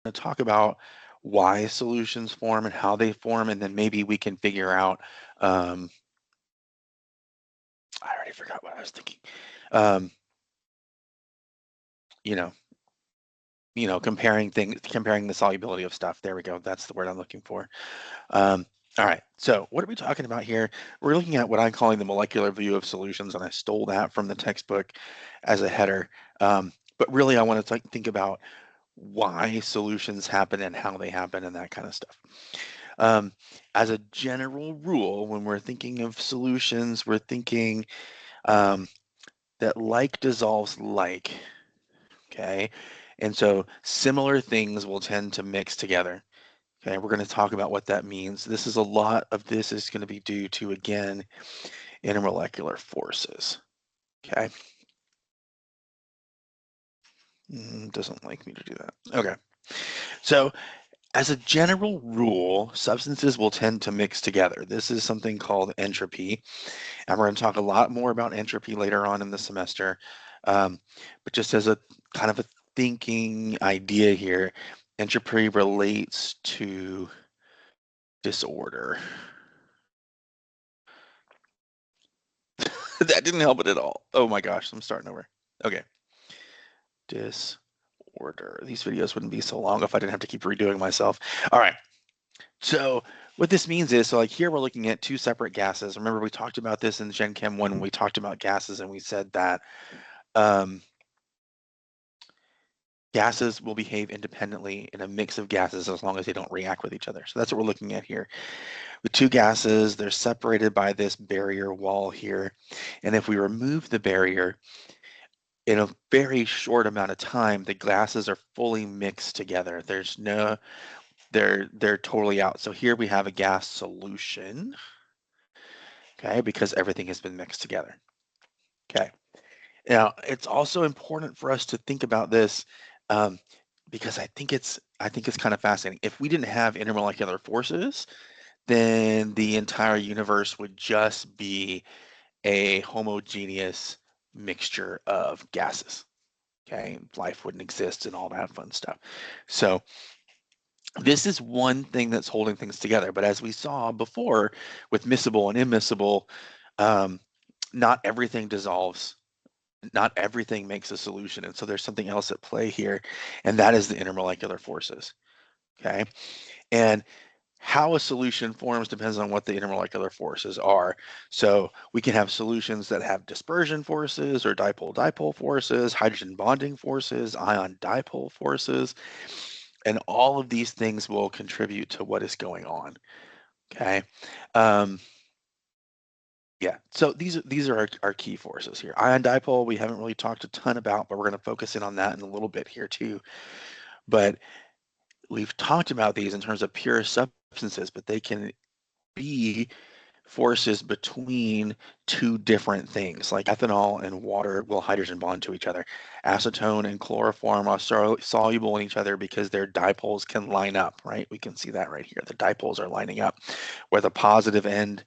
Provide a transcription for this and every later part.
to talk about why solutions form and how they form, and then maybe we can figure out. I already forgot what I was thinking. Um, you know, comparing things, comparing the solubility of stuff. There we go. That's the word I'm looking for. All right. So what are we talking about here? We're looking at what I'm calling the molecular view of solutions, and I stole that from the textbook as a header. But really, I want to think about why solutions happen and how they happen and that kind of stuff. Um, as a general rule, when we're thinking of solutions, we're thinking um, that like dissolves like, okay? And so similar things will tend to mix together. Okay, we're going to talk about what that means. This is a lot of this is going to be due to, again, intermolecular forces. Okay. Doesn't like me to do that. Okay. So as a general rule, substances will tend to mix together. This is something called entropy, and we're going to talk a lot more about entropy later on in the semester. But just as a kind of a thinking idea here, entropy relates to disorder. That didn't help it at all. Oh my gosh, I'm starting over. Okay. Disorder. These videos wouldn't be so long if I didn't have to keep redoing myself. All right. So what this means is, so like here we're looking at two separate gases. Remember we talked about this in Gen Chem 1 when we talked about gases, and we said that um, gases will behave independently in a mix of gases as long as they don't react with each other. So that's what we're looking at here. With two gases, they're separated by this barrier wall here. And if we remove the barrier, in a very short amount of time, the gases are fully mixed together. There's no, they're totally out. So here we have a gas solution, okay, because everything has been mixed together. Okay. Now, it's also important for us to think about this um, because I think it's kind of fascinating. If we didn't have intermolecular forces, then the entire universe would just be a homogeneous mixture of gases. Okay, life wouldn't exist and all that fun stuff. So this is one thing that's holding things together. But as we saw before with miscible and immiscible, um, not everything dissolves. Not everything makes a solution. And so there's something else at play here, and that is the intermolecular forces. Okay. And how a solution forms depends on what the intermolecular forces are. So we can have solutions that have dispersion forces or dipole-dipole forces, hydrogen bonding forces, ion dipole forces, and all of these things will contribute to what is going on. Okay. Um, yeah, so these are our key forces here. Ion dipole, we haven't really talked a ton about, but we're going to focus in on that in a little bit here too. But we've talked about these in terms of pure substances, but they can be forces between two different things, like ethanol and water will hydrogen bond to each other. Acetone and chloroform are soluble in each other because their dipoles can line up, right? We can see that right here. The dipoles are lining up, where the positive end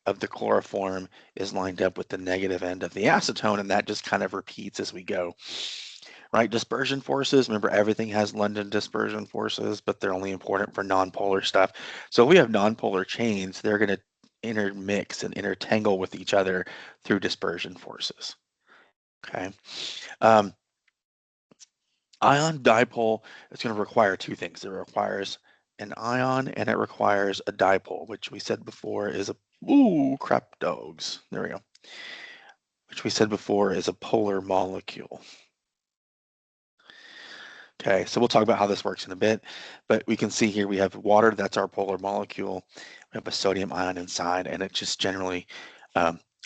of the chloroform is lined up with the negative end of the acetone, and that just kind of repeats as we go. Right, dispersion forces, remember everything has London dispersion forces, but they're only important for nonpolar stuff. So if we have nonpolar chains, they're going to intermix and intertangle with each other through dispersion forces. Okay. Um, Ion dipole is going to require two things. It requires an ion and it requires a dipole, which we said before is a, ooh, crap dogs. There we go. Which we said before is a polar molecule. Okay, so we'll talk about how this works in a bit, but we can see here we have water, that's our polar molecule. We have a sodium ion inside, and it just generally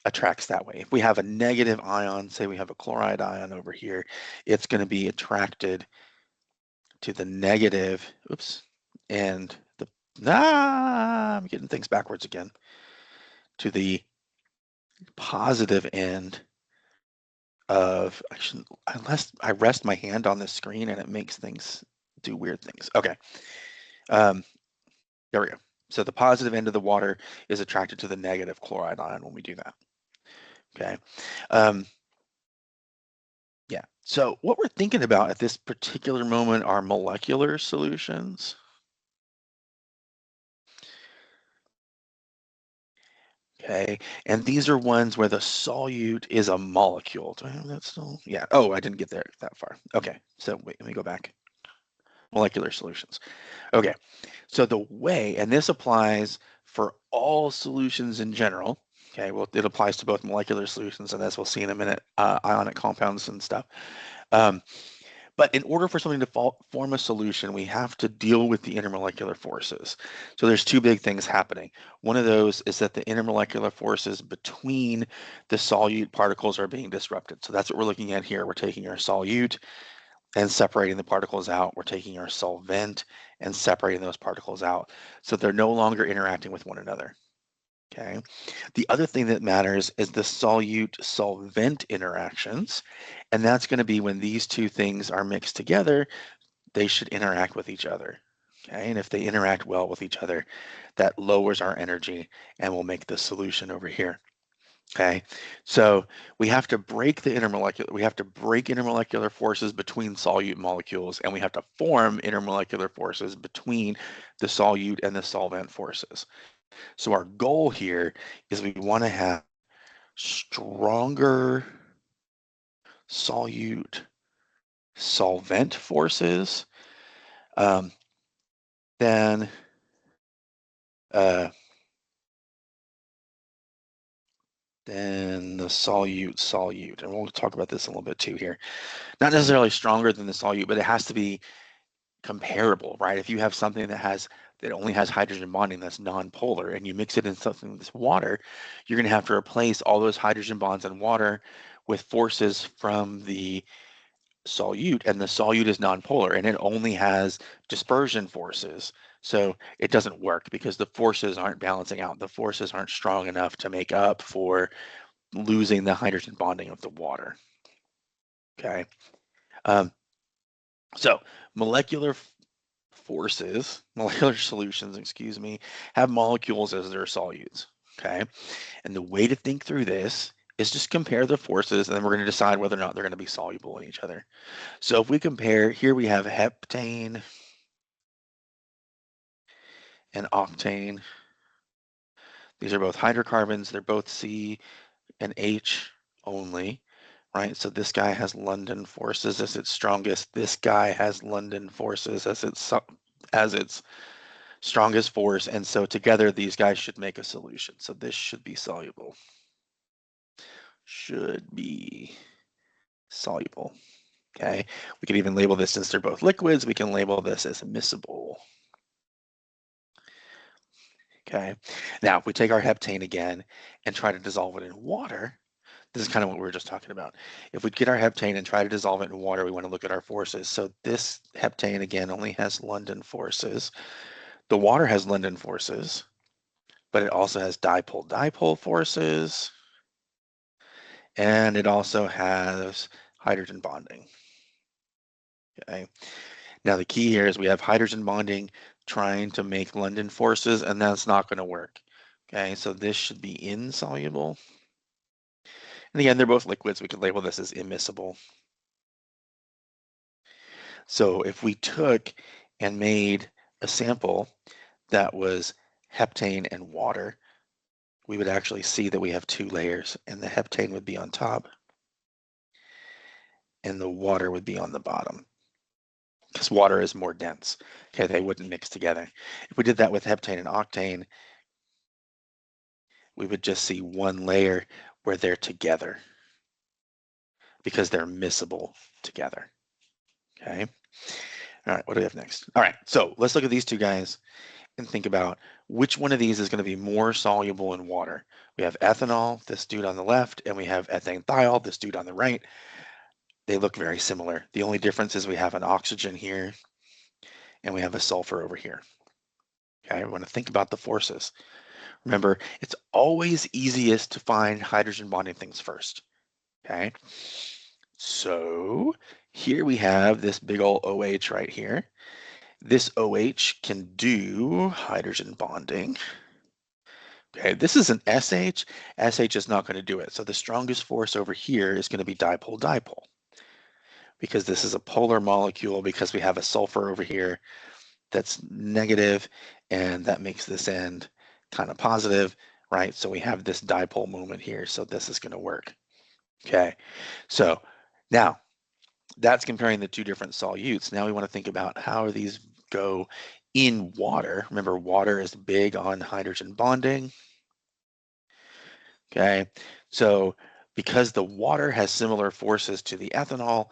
attracts that way. If we have a negative ion, say we have a chloride ion over here, it's going to be attracted to the negative, oops, and the, I'm getting things backwards again, to the positive end of, unless I rest my hand on the screen and it makes things do weird things. Okay. Um, there we go. So the positive end of the water is attracted to the negative chloride ion when we do that. Okay. Um, yeah. So what we're thinking about at this particular moment are molecular solutions. Okay, and these are ones where the solute is a molecule. Do I have that still? Yeah. Oh, I didn't get there that far. Okay, so wait, let me go back. Molecular solutions. Okay, so the way, and this applies for all solutions in general. Okay, well, it applies to both molecular solutions, and as we'll see in a minute, ionic compounds and stuff. Um, But in order for something to form a solution, we have to deal with the intermolecular forces. So there's two big things happening. One of those is that the intermolecular forces between the solute particles are being disrupted. So that's what we're looking at here. We're taking our solute and separating the particles out. We're taking our solvent and separating those particles out. So they're no longer interacting with one another. Okay. The other thing that matters is the solute-solvent interactions, and that's going to be when these two things are mixed together, they should interact with each other. Okay, and if they interact well with each other, that lowers our energy and will make the solution over here. Okay, so we have to break intermolecular forces between solute molecules, and we have to form intermolecular forces between the solute and the solvent forces. So our goal here is we want to have stronger solute solvent forces um, than uh, than the solute. And we'll talk about this a little bit too here. Not necessarily stronger than the solute, but it has to be comparable, right? If you have something that only has hydrogen bonding that's nonpolar and you mix it in something that's water, you're going to have to replace all those hydrogen bonds in water with forces from the solute, and the solute is nonpolar and it only has dispersion forces. So it doesn't work because the forces aren't balancing out. The forces aren't strong enough to make up for losing the hydrogen bonding of the water. Okay. Um, so molecular forces, molecular solutions, excuse me, have molecules as their solutes. Okay. And the way to think through this is just compare the forces, and then we're going to decide whether or not they're going to be soluble in each other. So if we compare, here we have heptane and octane. These are both hydrocarbons. They're both C and H only, right? So this guy has London forces as its strongest. This guy has London forces as its strongest force. And so together these guys should make a solution. So this should be soluble. Should be soluble. Okay. We could even label this, since they're both liquids, we can label this as miscible. Okay. Now, if we take our heptane again and try to dissolve it in water, this is kind of what we were just talking about. If we get our heptane and try to dissolve it in water, we want to look at our forces. So this heptane, again, only has London forces. The water has London forces, but it also has dipole-dipole forces, and it also has hydrogen bonding. Okay. Now, the key here is we have hydrogen bonding trying to make London forces, and that's not going to work. Okay, so this should be insoluble. And again, they're both liquids. We could label this as immiscible. So if we took and made a sample that was heptane and water, we would actually see that we have two layers, and the heptane would be on top and the water would be on the bottom, because water is more dense. Okay, they wouldn't mix together. If we did that with heptane and octane, we would just see one layer where they're together because they're miscible together. Okay. All right, what do we have next? All right, so let's look at these two guys and think about which one of these is going to be more soluble in water. We have ethanol, this dude on the left, and we have ethanethiol, this dude on the right. They look very similar. The only difference is we have an oxygen here and we have a sulfur over here. Okay, we want to think about the forces. Remember, it's always easiest to find hydrogen bonding things first. Okay, so here we have this big old OH right here. This OH can do hydrogen bonding. Okay, this is an SH. SH is not going to do it. So the strongest force over here is going to be dipole-dipole. because this is a polar molecule, because we have a sulfur over here that's negative, and that makes this end kind of positive, right? So we have this dipole moment here, so this is going to work. Okay, so now that's comparing the two different solutes. Now we want to think about how these go in water. Remember, water is big on hydrogen bonding. Okay, so because the water has similar forces to the ethanol,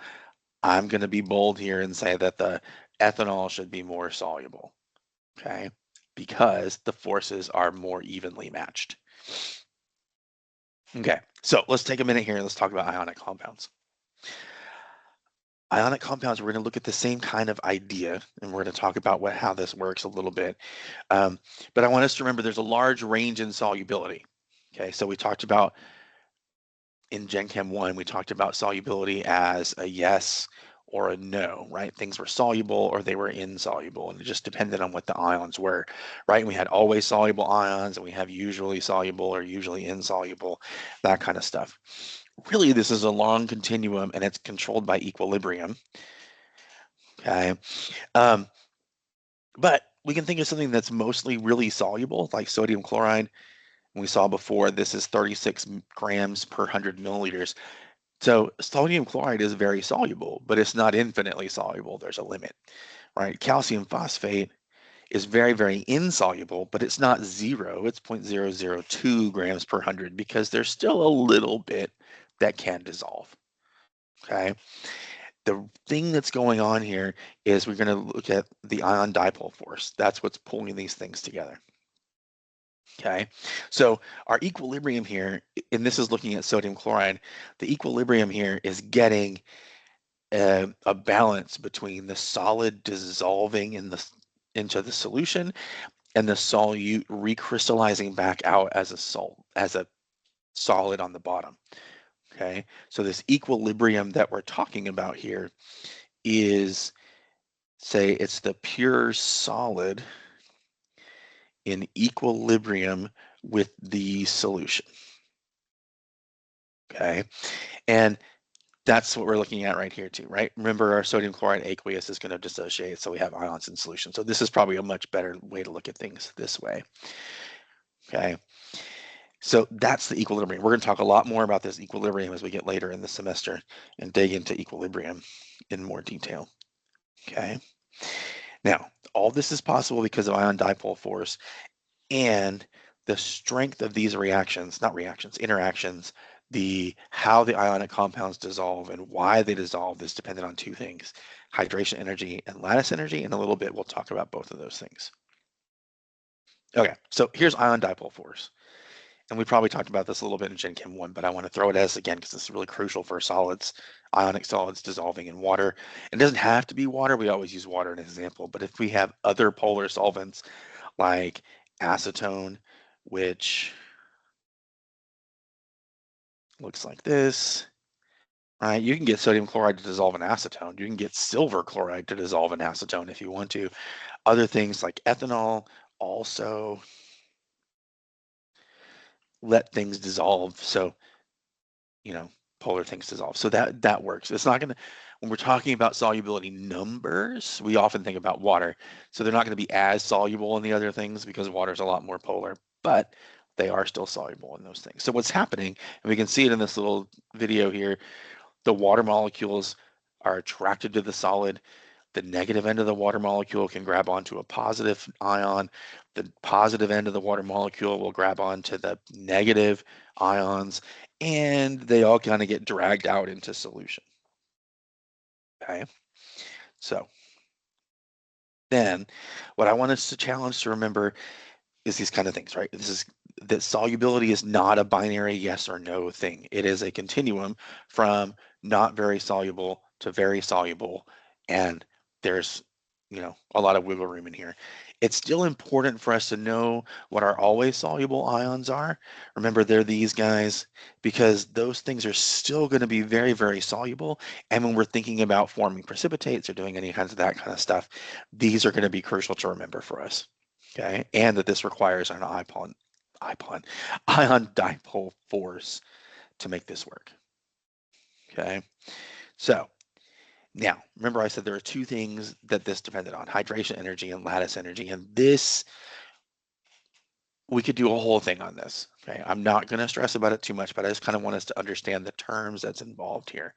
I'm going to be bold here and say that the ethanol should be more soluble. Okay, because the forces are more evenly matched. Okay, so let's take a minute here and let's talk about ionic compounds. Ionic compounds, we're going to look at the same kind of idea, and we're going to talk about how this works a little bit. But I want us to remember there's a large range in solubility. Okay, so we talked about in Gen Chem 1, we talked about solubility as a yes or a no, right? Things were soluble or they were insoluble, and it just depended on what the ions were, right? And we had always soluble ions, and we have usually soluble or usually insoluble, that kind of stuff. Really, this is a long continuum, and it's controlled by equilibrium. Okay. Um, but we can think of something that's mostly really soluble, like sodium chloride. We saw before, this is 36 grams per 100 milliliters. So sodium chloride is very soluble, but it's not infinitely soluble. There's a limit, right? Calcium phosphate is very, very insoluble, but it's not zero. It's 0.002 grams per 100 because there's still a little bit that can dissolve, okay? The thing that's going on here is we're going to look at the ion dipole force. That's what's pulling these things together. Okay, so our equilibrium here, and this is looking at sodium chloride, the equilibrium here is getting a balance between the solid dissolving into the solution and the solute recrystallizing back out as a solid on the bottom. Okay, so this equilibrium that we're talking about here is, say, it's the pure solid in equilibrium with the solution. Okay, and that's what we're looking at right here too, right? Remember, our sodium chloride aqueous is going to dissociate, so we have ions in solution. So this is probably a much better way to look at things this way. Okay, so that's the equilibrium. We're going to talk a lot more about this equilibrium as we get later in the semester and dig into equilibrium in more detail. Okay, now all this is possible because of ion dipole force, and the strength of these reactions, not reactions, interactions, how the ionic compounds dissolve and why they dissolve is dependent on two things: hydration energy and lattice energy. In a little bit, we'll talk about both of those things. Okay, so here's ion dipole force. And we probably talked about this a little bit in Gen Chem 1, but I want to throw it as again because this is really crucial for solids, ionic solids dissolving in water. It doesn't have to be water. We always use water as an example, but if we have other polar solvents like acetone, which looks like this, right? You can get sodium chloride to dissolve in acetone. You can get silver chloride to dissolve in acetone if you want to. Other things like ethanol also let things dissolve. So, you know, polar things dissolve. So that works. It's not going to, when we're talking about solubility numbers, we often think about water. So they're not going to be as soluble in the other things because water is a lot more polar, but they are still soluble in those things. So what's happening, and we can see it in this little video here, the water molecules are attracted to the solid. The negative end of the water molecule can grab onto a positive ion. The positive end of the water molecule will grab onto the negative ions, and they all kind of get dragged out into solution. Okay, so then what I want us to challenge to remember is these kind of things, right? This is that solubility is not a binary yes or no thing. It is a continuum from not very soluble to very soluble, and there's, a lot of wiggle room in here. It's still important for us to know what our always soluble ions are. Remember, they're these guys, because those things are still going to be very, very soluble. And when we're thinking about forming precipitates or doing any kinds of that kind of stuff, these are going to be crucial to remember for us. Okay, and that this requires an ion dipole force to make this work. Okay, so Now, remember I said there are two things that this depended on, hydration energy and lattice energy, and this, we could do a whole thing on this. Okay, I'm not going to stress about it too much, but I just kind of want us to understand the terms that's involved here.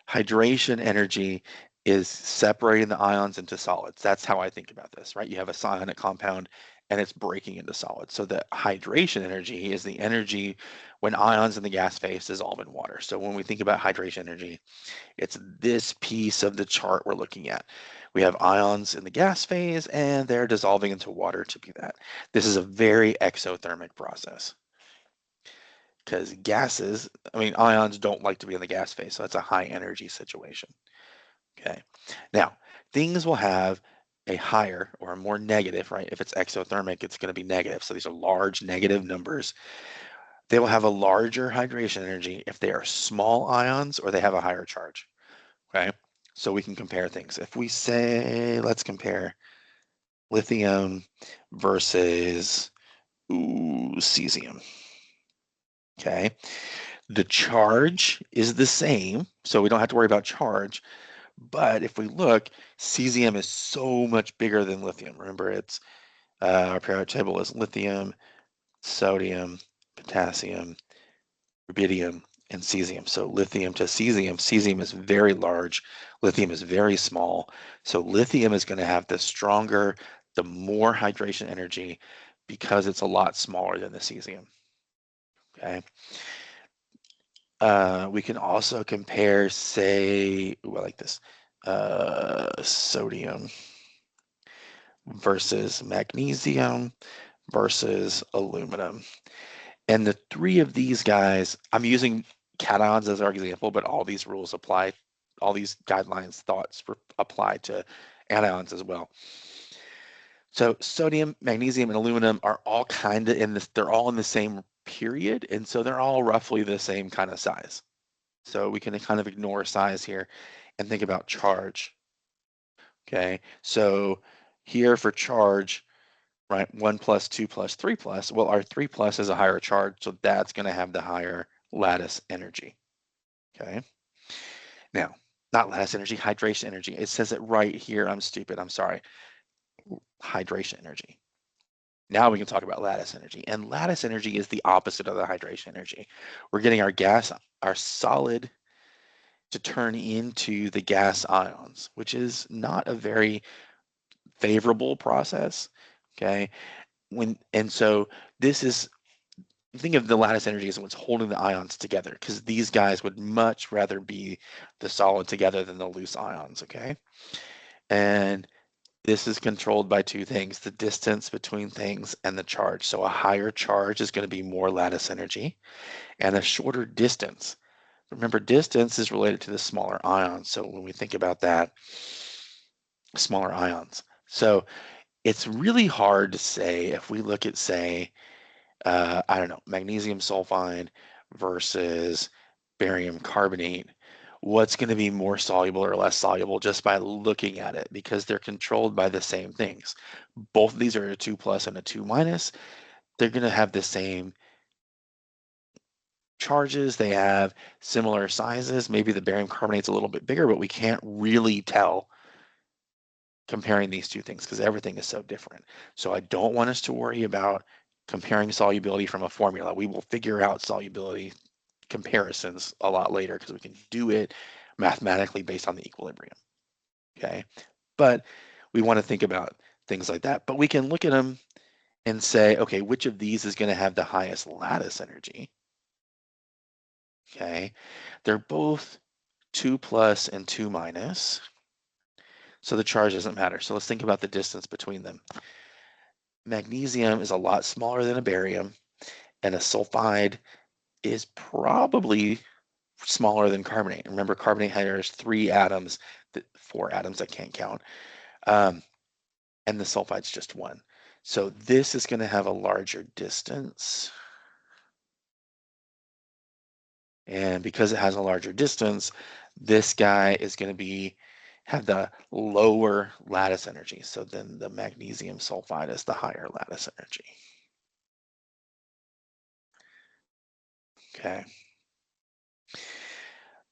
Hydration energy is separating the ions into solids. That's how I think about this, right? You have a cyanic compound and it's breaking into solids. So the hydration energy is the energy when ions in the gas phase dissolve in water. So when we think about hydration energy, it's this piece of the chart we're looking at. We have ions in the gas phase and they're dissolving into water to be that. This is a very exothermic process because gases, I mean, ions don't like to be in the gas phase, so it's a high energy situation. Okay. Now, things will have a higher or a more negative, right? If it's exothermic, it's going to be negative. So these are large negative numbers. They will have a larger hydration energy if they are small ions or they have a higher charge. Okay. So we can compare things. If we say, let's compare lithium versus cesium. Okay. The charge is the same, so we don't have to worry about charge. But if we look, cesium is so much bigger than lithium. Remember, it's our periodic table is lithium, sodium, potassium, rubidium, and cesium. So lithium to cesium, cesium is very large, lithium is very small. So lithium is going to have the stronger, the more hydration energy because it's a lot smaller than the cesium. Okay. We can also compare, say, ooh, I like this, sodium versus magnesium versus aluminum. And the three of these guys, I'm using cations as our example, but all these rules apply, all these guidelines, thoughts apply to anions as well. So sodium, magnesium, and aluminum are all kind of in this, they're all in the same period, and so they're all roughly the same kind of size. So we can kind of ignore size here and think about charge. Okay, so here for charge, right, 1 plus 2 plus 3 plus, well, our 3 plus is a higher charge, so that's going to have the higher lattice energy. Okay, now, not lattice energy, hydration energy. It says it right here. I'm stupid. I'm sorry. Hydration energy. Now we can talk about lattice energy. And lattice energy is the opposite of the hydration energy. We're getting our gas, our solid to turn into the gas ions, which is not a very favorable process. Okay. And so this is, think of the lattice energy as what's holding the ions together, because these guys would much rather be the solid together than the loose ions. Okay. And this is controlled by two things, the distance between things and the charge. So a higher charge is going to be more lattice energy, and a shorter distance. Remember, distance is related to the smaller ions. So when we think about that, smaller ions. So it's really hard to say if we look at, say, I don't know, magnesium sulfide versus barium carbonate, what's going to be more soluble or less soluble just by looking at it, because they're controlled by the same things. Both of these are a 2 plus and a 2 minus. They're going to have the same charges. They have similar sizes. Maybe the barium carbonate's a little bit bigger, but we can't really tell comparing these two things because everything is so different. So I don't want us to worry about comparing solubility from a formula. We will figure out solubility comparisons a lot later because we can do it mathematically based on the equilibrium. Okay. But we want to think about things like that. But we can look at them and say, okay, which of these is going to have the highest lattice energy? Okay. They're both 2 plus and 2 minus. So the charge doesn't matter. So let's think about the distance between them. Magnesium is a lot smaller than a barium, and a sulfide is probably smaller than carbonate. Remember, carbonate has 3 atoms, 4 atoms I can't count, and the sulfide's just 1. So this is going to have a larger distance. And because it has a larger distance, this guy is going to have the lower lattice energy. So then the magnesium sulfide is the higher lattice energy. Okay.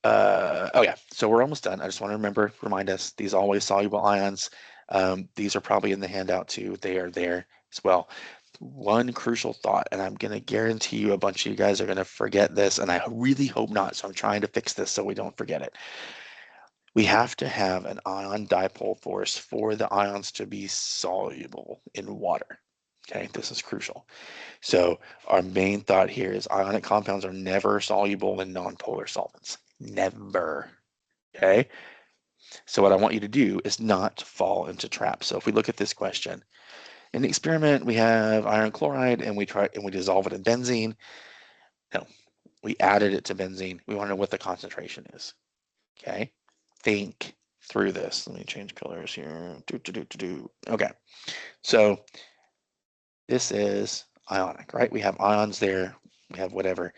Oh yeah, so we're almost done. I just want to remind us, these always soluble ions. These are probably in the handout too. They are there as well. One crucial thought, and I'm going to guarantee you a bunch of you guys are going to forget this, and I really hope not. So I'm trying to fix this so we don't forget it. We have to have an ion dipole force for the ions to be soluble in water. Okay, this is crucial. So our main thought here is ionic compounds are never soluble in nonpolar solvents. Never. Okay. So what I want you to do is not fall into traps. So if we look at this question, in the experiment, we have iron chloride and we dissolve it in benzene. No, we added it to benzene. We want to know what the concentration is. Okay. Think through this. Let me change colors here. Okay. So this is ionic, right? We have ions there. We have whatever.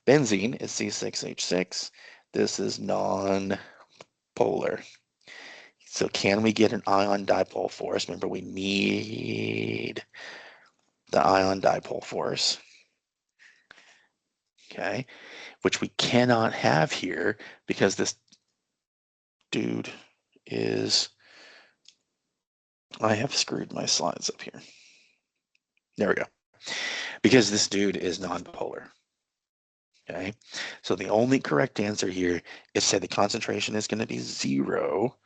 Benzene is C6H6. This is non-polar. So can we get an ion dipole force? Remember, we need the ion dipole force, okay, which we cannot have here because this dude is, I have screwed my slides up here. There we go. Because this dude is nonpolar. Okay, so the only correct answer here is say the concentration is going to be 0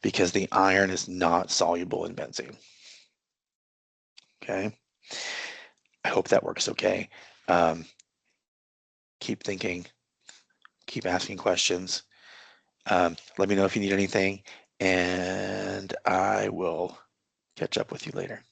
because the iron is not soluble in benzene. Okay, I hope that works okay. Keep thinking, keep asking questions. Let me know if you need anything, and I will catch up with you later.